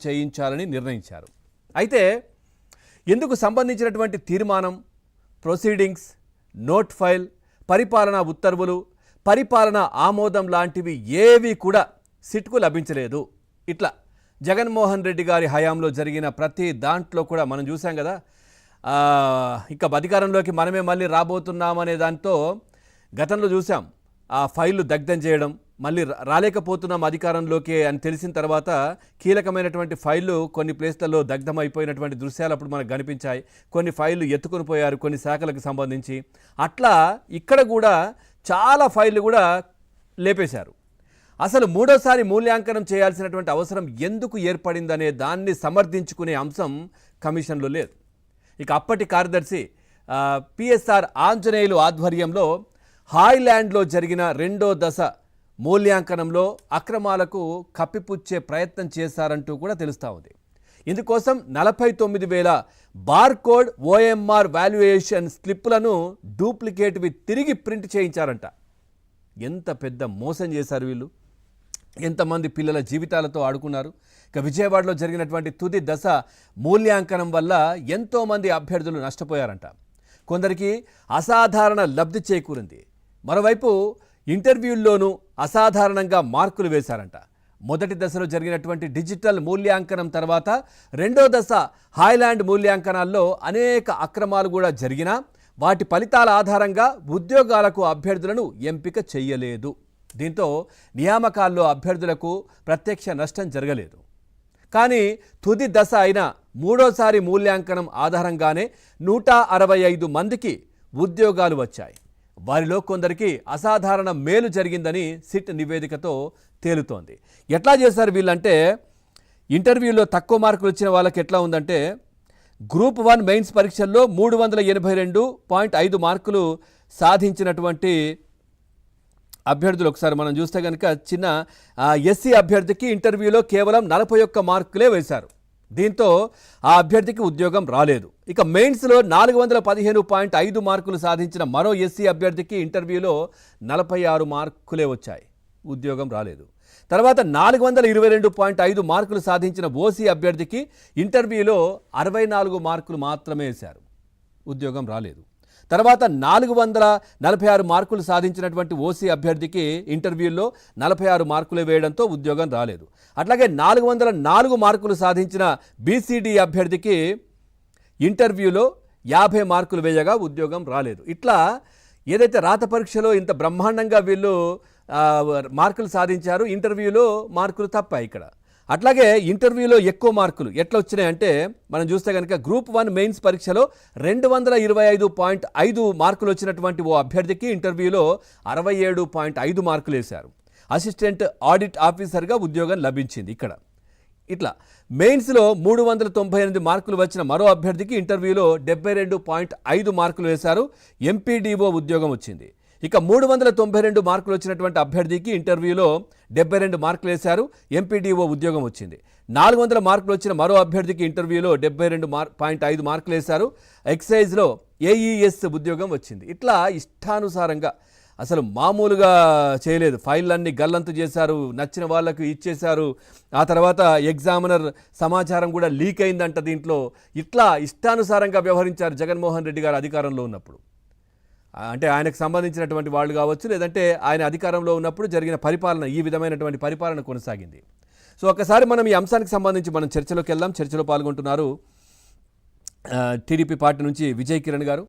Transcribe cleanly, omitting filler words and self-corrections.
చేయించాలని నిర్ణయించారు. అయితే ఇందుకు సంబంధించినటువంటి తీర్మానం, ప్రొసీడింగ్స్, నోట్ ఫైల్, పరిపాలనా ఉత్తర్వులు, పరిపాలనా ఆమోదం లాంటివి ఏవి కూడా సిట్కు లభించలేదు. ఇట్లా జగన్మోహన్ రెడ్డి గారి హయాంలో జరిగిన ప్రతి దాంట్లో కూడా మనం చూసాం కదా. ఇక అధికారంలోకి మనమే మళ్ళీ రాబోతున్నామనే దాంతో గతంలో చూసాం. ఆ ఫైళ్లు దగ్ధం చేయడం, మళ్ళీ రాలేకపోతున్నాం అధికారంలోకి అని తెలిసిన తర్వాత కీలకమైనటువంటి ఫైళ్లు కొన్ని ప్లేస్లలో దగ్ధమైపోయినటువంటి దృశ్యాలు అప్పుడు మనకు కనిపించాయి. కొన్ని ఫైళ్లు ఎత్తుకొని పోయారు కొన్ని శాఖలకు సంబంధించి. అట్లా ఇక్కడ కూడా చాలా ఫైళ్లు కూడా లేపేశారు. అసలు మూడోసారి మూల్యాంకనం చేయాల్సినటువంటి అవసరం ఎందుకు ఏర్పడిందనే దాన్ని సమర్థించుకునే అంశం కమిషన్లో లేదు. ఇక అప్పటి కార్యదర్శి పిఎస్ఆర్ ఆంజనేయులు ఆధ్వర్యంలో హాయ్లాండ్లో జరిగిన రెండో దశ మూల్యాంకనంలో అక్రమాలకు కప్పిపుచ్చే ప్రయత్నం చేశారంటూ కూడా తెలుస్తూ ఉంది. ఇందుకోసం 49,000 బార్కోడ్ ఓఎంఆర్ వాల్యుయేషన్ స్లిప్పులను డూప్లికేట్వి తిరిగి ప్రింట్ చేయించారంట. ఎంత పెద్ద మోసం చేశారు వీళ్ళు! ఎంతమంది పిల్లల జీవితాలతో ఆడుకున్నారు. ఇక విజయవాడలో జరిగినటువంటి తుది దశ మూల్యాంకనం వల్ల ఎంతోమంది అభ్యర్థులు నష్టపోయారంట. కొందరికి అసాధారణ లబ్ధి చేకూరింది. మరోవైపు ఇంటర్వ్యూల్లోనూ అసాధారణంగా మార్కులు వేశారంట. మొదటి దశలో జరిగినటువంటి డిజిటల్ మూల్యాంకనం తర్వాత రెండో దశ హాయ్లాండ్ మూల్యాంకనాల్లో అనేక అక్రమాలు కూడా జరిగినా వాటి ఫలితాల ఆధారంగా ఉద్యోగాలకు అభ్యర్థులను ఎంపిక చేయలేదు. దీంతో నియామకాల్లో అభ్యర్థులకు ప్రత్యక్ష నష్టం జరగలేదు. కానీ తుది దశ అయిన మూడోసారి మూల్యాంకనం ఆధారంగానే 165 మందికి ఉద్యోగాలు వచ్చాయి. వారిలో కొందరికి అసాధారణ మేలు జరిగిందని సిట్ నివేదికతో తేలుతోంది. ఎట్లా చేశారు వీళ్ళంటే, ఇంటర్వ్యూలో తక్కువ మార్కులు వచ్చిన వాళ్ళకి ఎట్లా ఉందంటే, గ్రూప్ 1 మెయిన్స్ పరీక్షల్లో 382.5 మార్కులు సాధించినటువంటి అభ్యర్థులు ఒకసారి మనం చూస్తే కనుక చిన్న ఎస్సీ అభ్యర్థికి ఇంటర్వ్యూలో కేవలం 41 మార్కులే వేశారు. దీంతో ఆ అభ్యర్థికి ఉద్యోగం రాలేదు. ఇక మెయిన్స్లో 415.5 మార్కులు సాధించిన మరో ఎస్సీ అభ్యర్థికి ఇంటర్వ్యూలో 46 మార్కులే వచ్చాయి, ఉద్యోగం రాలేదు. తర్వాత 422.5 మార్కులు సాధించిన ఓసీ అభ్యర్థికి ఇంటర్వ్యూలో 64 మార్కులు మాత్రమే వేశారు, ఉద్యోగం రాలేదు. తర్వాత 446 మార్కులు సాధించినటువంటి ఓసీ అభ్యర్థికి ఇంటర్వ్యూల్లో 46 మార్కులు వేయడంతో ఉద్యోగం రాలేదు. అట్లాగే 404 మార్కులు సాధించిన బీసీడీ అభ్యర్థికి ఇంటర్వ్యూలో 50 మార్కులు వేయగా ఉద్యోగం రాలేదు. ఇట్లా ఏదైతే రాత పరీక్షలో ఇంత బ్రహ్మాండంగా వీళ్ళు మార్కులు సాధించారు, ఇంటర్వ్యూలో మార్కులు తప్పాయి ఇక్కడ. అట్లాగే ఇంటర్వ్యూలో ఎక్కువ మార్కులు ఎట్లా వచ్చినాయంటే మనం చూస్తే కనుక గ్రూప్ 1 మెయిన్స్ పరీక్షలో 225.5 మార్కులు వచ్చినటువంటి ఓ అభ్యర్థికి ఇంటర్వ్యూలో 67.5 మార్కులు వేశారు. అసిస్టెంట్ ఆడిట్ ఆఫీసర్గా ఉద్యోగం లభించింది ఇక్కడ. ఇట్లా మెయిన్స్లో 398 మార్కులు వచ్చిన మరో అభ్యర్థికి ఇంటర్వ్యూలో 72.5 మార్కులు వేశారు, ఎంపీడీఓ ఉద్యోగం వచ్చింది. ఇక 392 మార్కులు వచ్చినటువంటి అభ్యర్థికి ఇంటర్వ్యూలో 72 మార్కులు వేశారు, ఎంపీడీఓ ఉద్యోగం వచ్చింది. 400 మార్కులు వచ్చిన మరో అభ్యర్థికి ఇంటర్వ్యూలో 72.5 మార్కులు వేశారు, ఎక్సైజ్లో ఏఈఎస్ ఉద్యోగం వచ్చింది. ఇట్లా ఇష్టానుసారంగా అసలు మామూలుగా చేయలేదు. ఫైళ్ళన్నీ గల్లంతు చేశారు, నచ్చిన వాళ్ళకు ఇచ్చేశారు. ఆ తర్వాత ఎగ్జామినర్ సమాచారం కూడా లీక్ అయిందంట దీంట్లో. ఇట్లా ఇష్టానుసారంగా వ్యవహరించారు జగన్మోహన్ రెడ్డి గారు అధికారంలో ఉన్నప్పుడు. అంటే ఆయనకు సంబంధించినటువంటి వాళ్ళు కావచ్చు, లేదంటే ఆయన అధికారంలో ఉన్నప్పుడు జరిగిన పరిపాలన, ఈ విధమైనటువంటి పరిపాలన కొనసాగింది. సో ఒకసారి మనం ఈ అంశానికి సంబంధించి మనం చర్చలోకి వెళ్దాం. చర్చలో పాల్గొంటున్నారు టీడీపీ పార్టీ నుంచి విజయ్ కిరణ్ గారు.